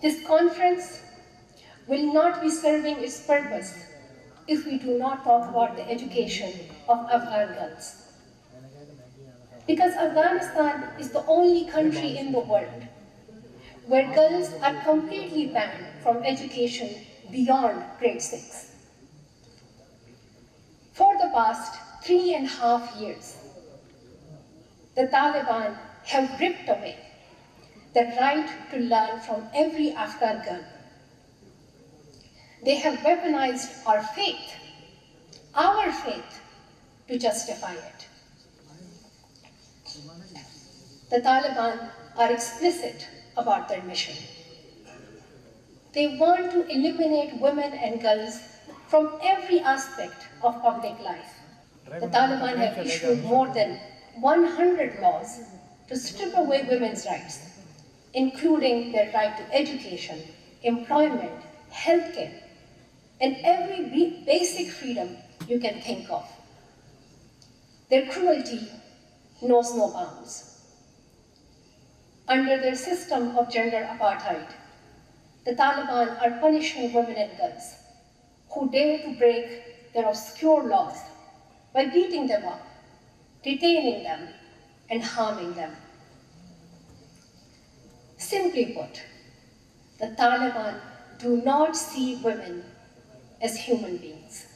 This conference will not be serving its purpose if we do not talk about the education of Afghan girls. Because Afghanistan is the only country in the world where girls are completely banned from education beyond grade 6. For the past 3.5 years, the Taliban have ripped away the right to learn from every Afghan girl. They have weaponized our faith, to justify it. The Taliban are explicit about their mission. They want to eliminate women and girls from every aspect of public life. The Taliban have issued more than 100 laws to strip away women's rights, including their right to education, employment, healthcare, and every basic freedom you can think of. Their cruelty knows no bounds. Under their system of gender apartheid, the Taliban are punishing women and girls who dare to break their obscure laws by beating them up, detaining them, and harming them. Simply put, the Taliban do not see women as human beings.